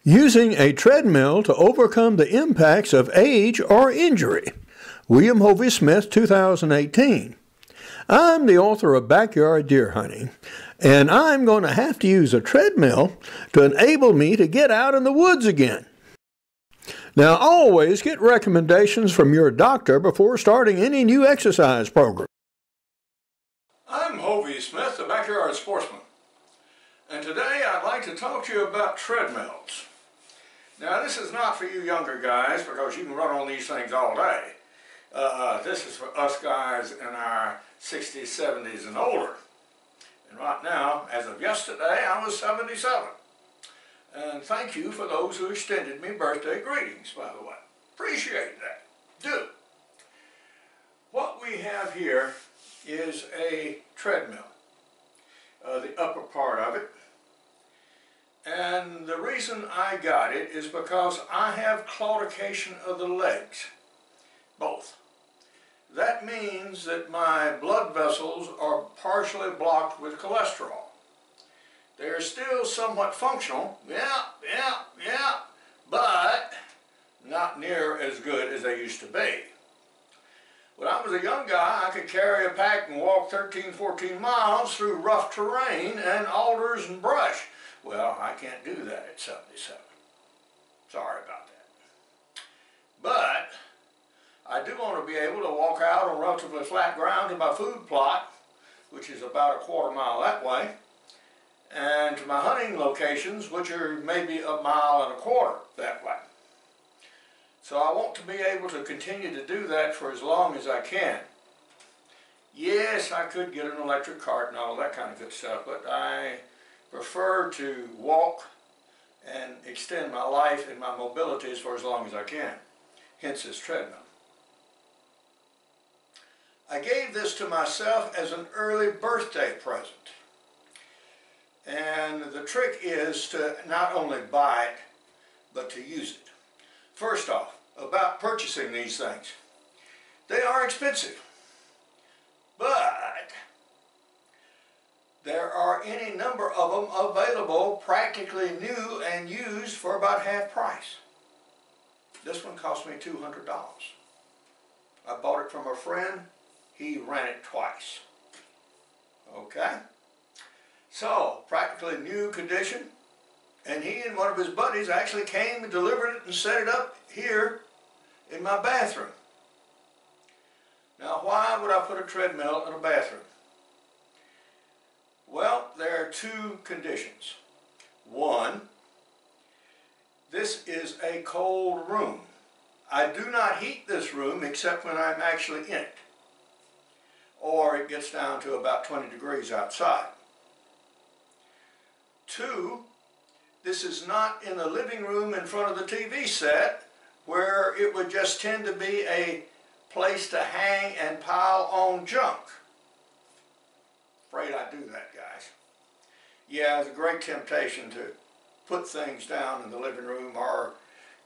Using a treadmill to overcome the impacts of age or injury. William Hovey Smith, 2018. I'm the author of Backyard Deer Hunting, and I'm going to have to use a treadmill to enable me to get out in the woods again. Now, always get recommendations from your doctor before starting any new exercise program. I'm Hovey Smith, the Backyard Sportsman, and today I'd like to talk to you about treadmills. Now, this is not for you younger guys because you can run on these things all day. This is for us guys in our 60s, 70s, and older. And right now, as of yesterday, I was 77. And thank you for those who extended me birthday greetings, by the way. Appreciate that. Do. What we have here is a treadmill, the upper part of it. And the reason I got it is because I have claudication of the legs, both. That means that my blood vessels are partially blocked with cholesterol. They're still somewhat functional, but not near as good as they used to be. When I was a young guy, I could carry a pack and walk 13, 14 miles through rough terrain and alders and brush. Well, I can't do that at 77. Sorry about that. But I do want to be able to walk out on relatively flat ground to my food plot, which is about a quarter mile that way, and to my hunting locations, which are maybe a mile and a quarter that way. So I want to be able to continue to do that for as long as I can. Yes, I could get an electric cart and all that kind of good stuff, but I prefer to walk and extend my life and my mobility for as long as I can. Hence this treadmill. I gave this to myself as an early birthday present. And the trick is to not only buy it, but to use it. First off, about purchasing these things. They are expensive, but there are any number of them available practically new and used for about half price. This one cost me $200. I bought it from a friend. He ran it twice. Okay? So, practically new condition. And he and one of his buddies actually came and delivered it and set it up here in my bathroom. Now, why would I put a treadmill in a bathroom? Well, there are two conditions. One, this is a cold room. I do not heat this room except when I'm actually in it, or it gets down to about 20 degrees outside. Two, this is not in the living room in front of the TV set where it would just tend to be a place to hang and pile on junk. Afraid I do that, guys. Yeah, it's a great temptation to put things down in the living room or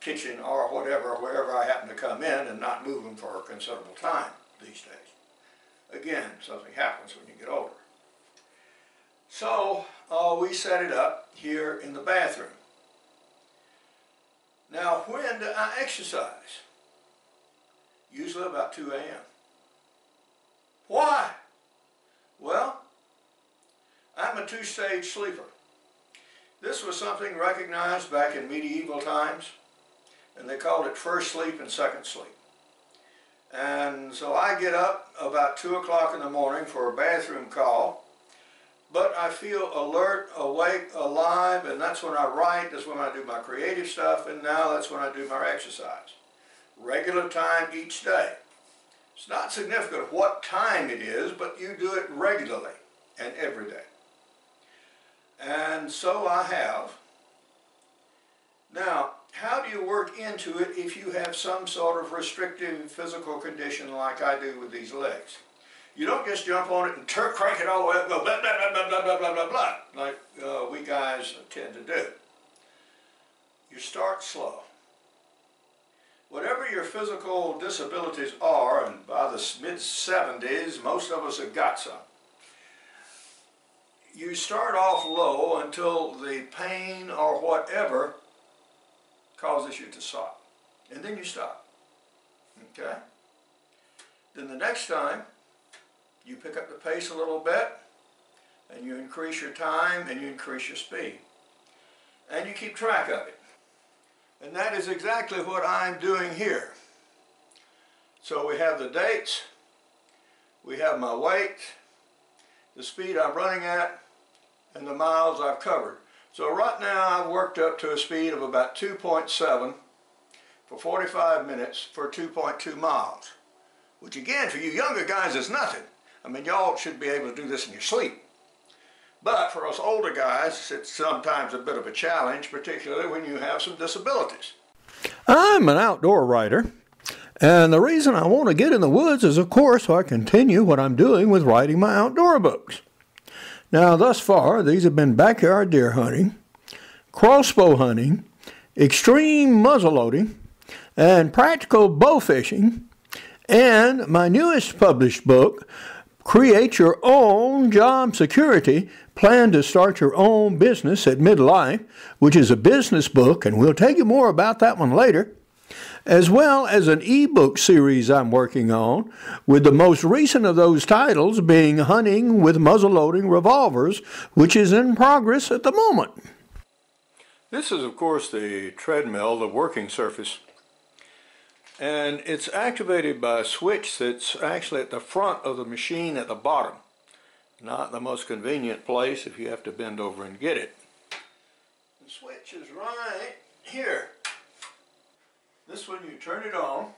kitchen or whatever, wherever I happen to come in, and not move them for a considerable time these days. Again, something happens when you get older. So we set it up here in the bathroom. Now, when do I exercise? Usually about 2 a.m. Why? Well, I'm a two-stage sleeper. This was something recognized back in medieval times, and they called it first sleep and second sleep. And so I get up about 2 o'clock in the morning for a bathroom call, but I feel alert, awake, alive, and that's when I write, that's when I do my creative stuff, and now that's when I do my exercise. Regular time each day. It's not significant what time it is, but you do it regularly and every day. And so I have. Now, how do you work into it if you have some sort of restrictive physical condition like I do with these legs? You don't just jump on it and crank it all the way up and go blah, blah, blah, blah, blah, blah, blah, blah, like we guys tend to do. You start slow. Whatever your physical disabilities are, and by the mid-70s, most of us have got some, you start off low until the pain or whatever causes you to stop. And then you stop. Okay? Then the next time, you pick up the pace a little bit, and you increase your time, and you increase your speed. And you keep track of it. And that is exactly what I'm doing here. So we have the dates, we have my weight, the speed I'm running at, and the miles I've covered. So right now I've worked up to a speed of about 2.7 for 45 minutes for 2.2 miles. Which again, for you younger guys is nothing. I mean, y'all should be able to do this in your sleep. But for us older guys, it's sometimes a bit of a challenge, particularly when you have some disabilities. I'm an outdoor writer, and the reason I want to get in the woods is, of course, so I continue what I'm doing with writing my outdoor books. Now, thus far, these have been backyard deer hunting, crossbow hunting, extreme muzzleloading, and practical bow fishing, and my newest published book, Create Your Own Job Security, Plan to Start Your Own Business at Midlife, which is a business book, and we'll tell you more about that one later, as well as an ebook series I'm working on, with the most recent of those titles being Hunting with Muzzleloading Revolvers, which is in progress at the moment. This is, of course, the treadmill, the working surface. And it's activated by a switch that's actually at the front of the machine at the bottom. Not the most convenient place if you have to bend over and get it. The switch is right here. This one you turn it on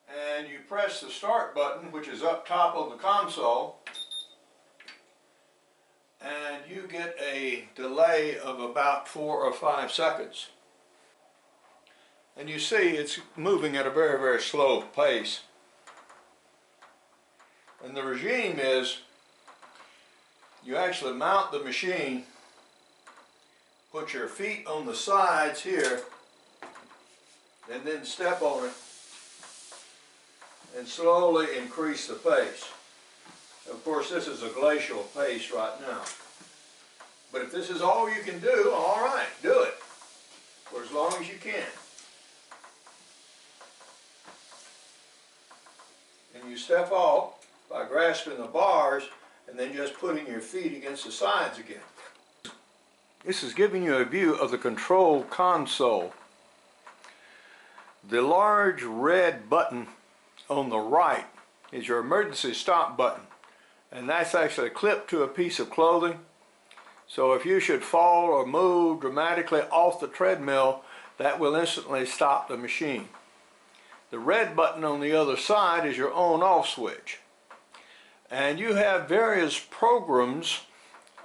and you press the start button, which is up top of the console, and you get a delay of about 4 or 5 seconds. And you see it's moving at a very, very slow pace. And the regime is you actually mount the machine, put your feet on the sides here, and then step on it and slowly increase the pace. Of course, this is a glacial pace right now. But if this is all you can do, all right, do it for as long as you can. And you step off by grasping the bars and then just putting your feet against the sides again. This is giving you a view of the control console. The large red button on the right is your emergency stop button, and that's actually clipped to a piece of clothing. So if you should fall or move dramatically off the treadmill, that will instantly stop the machine. The red button on the other side is your on-off switch. And you have various programs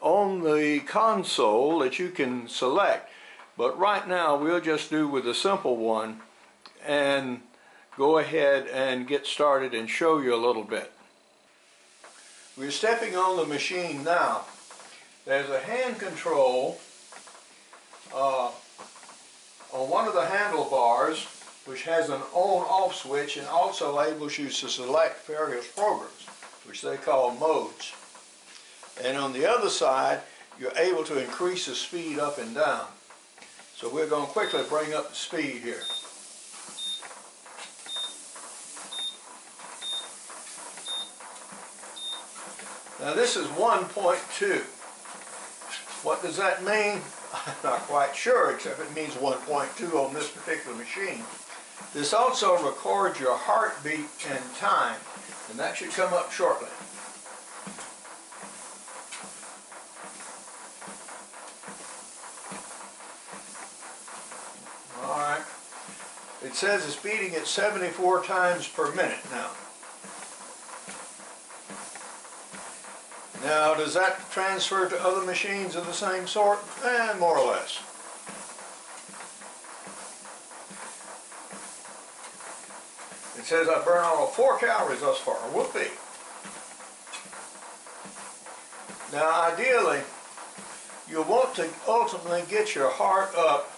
on the console that you can select. But right now we'll just do with a simple one and go ahead and get started and show you a little bit. We're stepping on the machine now. There's a hand control on one of the handlebars, which has an on-off switch and also enables you to select various programs, which they call modes. And on the other side, you're able to increase the speed up and down. So we're going to quickly bring up the speed here. Now this is 1.2. What does that mean? I'm not quite sure, except it means 1.2 on this particular machine. This also records your heartbeat and time, and that should come up shortly. Alright. It says it's beating at 74 times per minute now. Now, does that transfer to other machines of the same sort? More or less. It says I burn all 4 calories thus far. Whoopee. Now, ideally, you'll want to ultimately get your heart up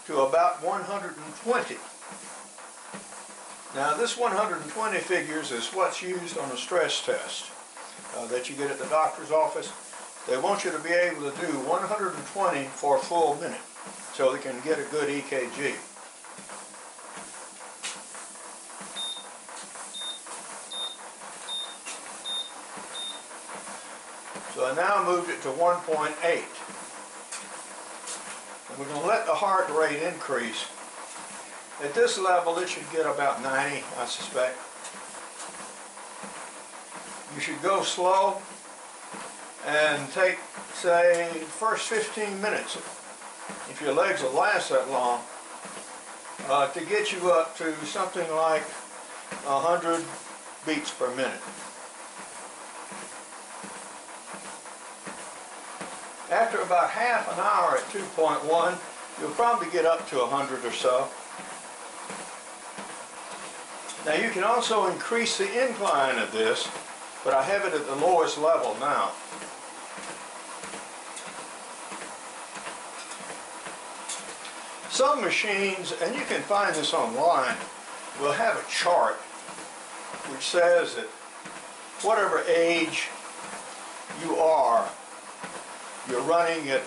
to about 120. Now, this 120 figures is what's used on a stress test that you get at the doctor's office. They want you to be able to do 120 for a full minute. so they can get a good EKG. So I now moved it to 1.8. And we're going to let the heart rate increase. At this level, it should get about 90, I suspect. You should go slow and take, say, the first 15 minutes, if your legs will last that long, to get you up to something like 100 beats per minute. After about half an hour at 2.1, you'll probably get up to 100 or so. Now you can also increase the incline of this, but I have it at the lowest level now. Some machines, and you can find this online, will have a chart which says that whatever age you are, you're running at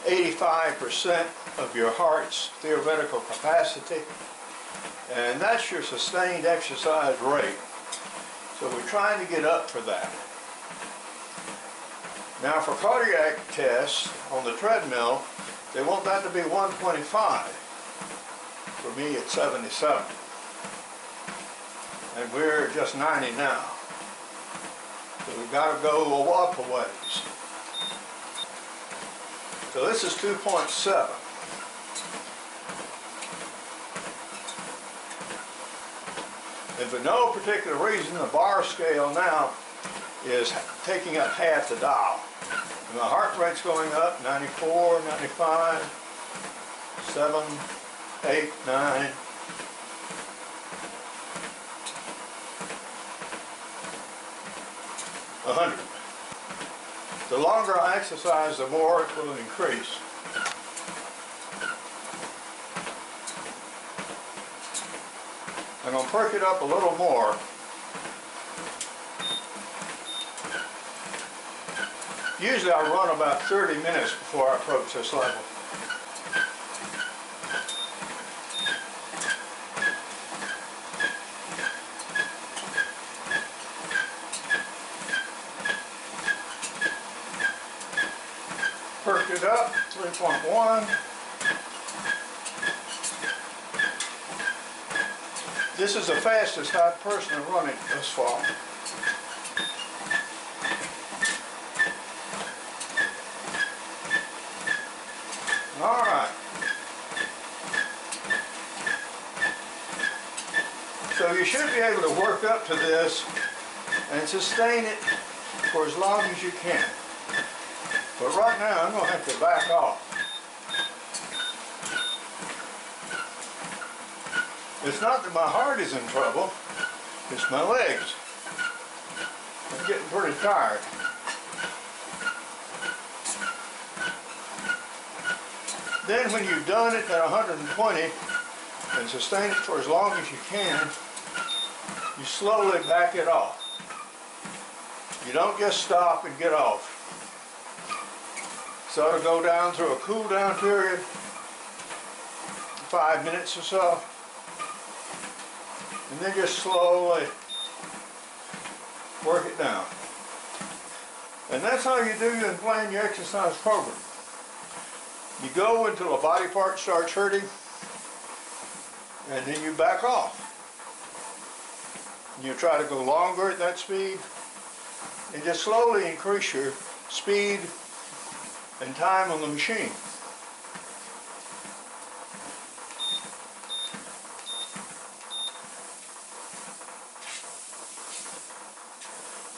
85% of your heart's theoretical capacity, and that's your sustained exercise rate. So we're trying to get up for that. Now for cardiac tests on the treadmill, they want that to be 125. For me, it's 77. And we're just 90 now. So we've got to go up a ways. So this is 2.7. And for no particular reason, the bar scale now is taking up half the dial. And the heart rate's going up, 94, 95, 7, 8, 9. $100. The longer I exercise, the more it will increase. I'm going to perk it up a little more. Usually I run about 30 minutes before I approach this level. Perk it up, 3.1. This is the fastest I've personally run it thus far. All right. So you should be able to work up to this and sustain it for as long as you can. But right now I'm going to have to back off. It's not that my heart is in trouble, it's my legs. I'm getting pretty tired. Then when you've done it at 120 and sustain it for as long as you can, you slowly back it off. You don't just stop and get off. So it'll go down through a cool down period, 5 minutes or so, and then just slowly work it down. And that's how you do and plan your exercise program. You go until a body part starts hurting, and then you back off. And you try to go longer at that speed, and just slowly increase your speed and time on the machine.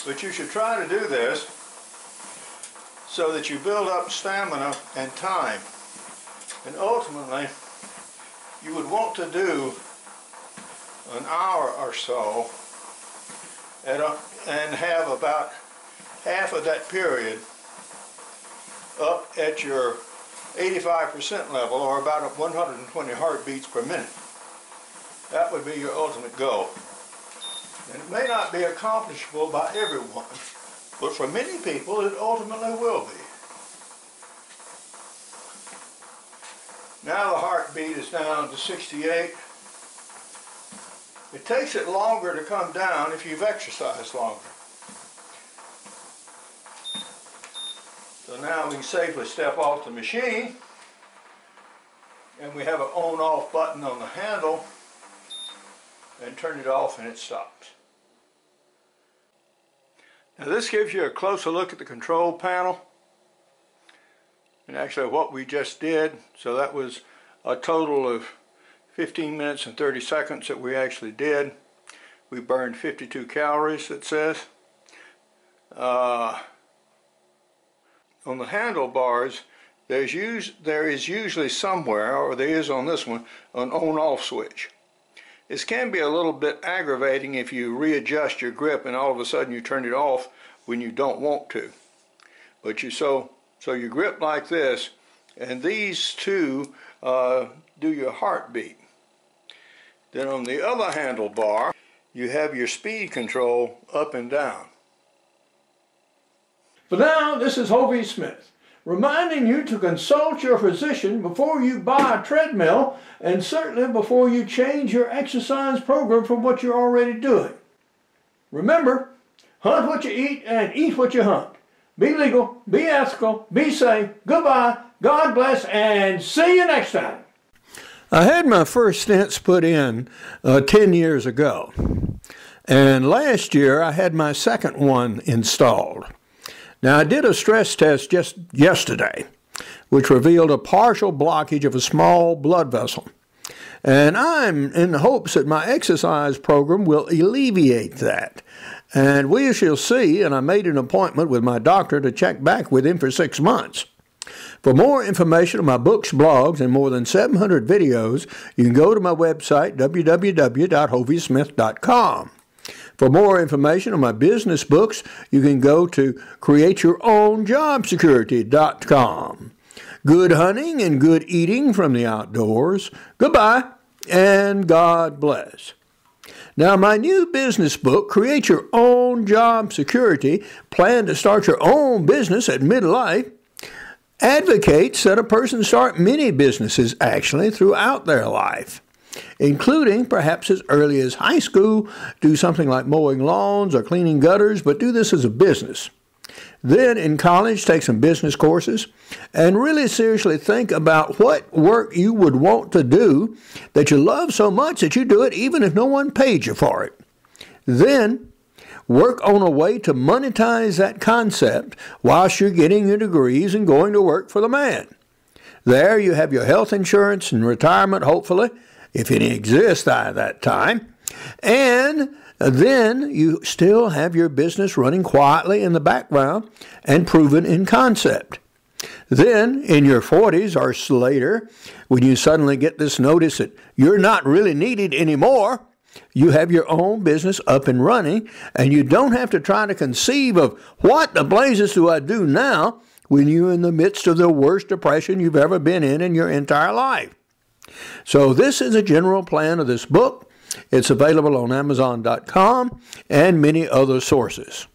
But you should try to do this so that you build up stamina and time. And ultimately, you would want to do an hour or so and have about half of that period up at your 85% level, or about 120 heartbeats per minute. That would be your ultimate goal. And it may not be accomplishable by everyone, but for many people it ultimately will be. Now the heartbeat is down to 68. It takes it longer to come down if you've exercised longer. So now we can safely step off the machine, and we have an on-off button on the handle, and turn it off and it stops. Now this gives you a closer look at the control panel and actually what we just did. So that was a total of 15 minutes and 30 seconds that we actually did. We burned 52 calories, it says. On the handlebars, there is usually somewhere, or there is on this one, an on-off switch. This can be a little bit aggravating if you readjust your grip and all of a sudden you turn it off when you don't want to. But so you grip like this, and these two do your heartbeat. Then on the other handlebar, you have your speed control up and down. For now, this is Hovey Smith, reminding you to consult your physician before you buy a treadmill, and certainly before you change your exercise program from what you're already doing. Remember, hunt what you eat and eat what you hunt. Be legal, be ethical, be safe. Goodbye, God bless, and see you next time. I had my first stents put in 10 years ago, and last year I had my second one installed. Now, I did a stress test just yesterday, which revealed a partial blockage of a small blood vessel. And I'm in hopes that my exercise program will alleviate that. And we shall see, and I made an appointment with my doctor to check back with him for 6 months. For more information on my books, blogs, and more than 700 videos, you can go to my website, www.hoveysmith.com. For more information on my business books, you can go to createyourownjobsecurity.com. Good hunting and good eating from the outdoors. Goodbye, and God bless. Now, my new business book, Create Your Own Job Security, Plan to Start Your Own Business at Midlife, advocates that a person start many businesses actually throughout their life, including perhaps as early as high school, do something like mowing lawns or cleaning gutters, but do this as a business. Then in college, take some business courses and really seriously think about what work you would want to do that you love so much that you do it even if no one paid you for it. Then work on a way to monetize that concept whilst you're getting your degrees and going to work for the man. There you have your health insurance and retirement, hopefully, if any exists at that time. And then you still have your business running quietly in the background and proven in concept. Then in your 40s or later, when you suddenly get this notice that you're not really needed anymore, you have your own business up and running, and you don't have to try to conceive of what the blazes do I do now when you're in the midst of the worst depression you've ever been in your entire life. So this is a general plan of this book. It's available on Amazon.com and many other sources.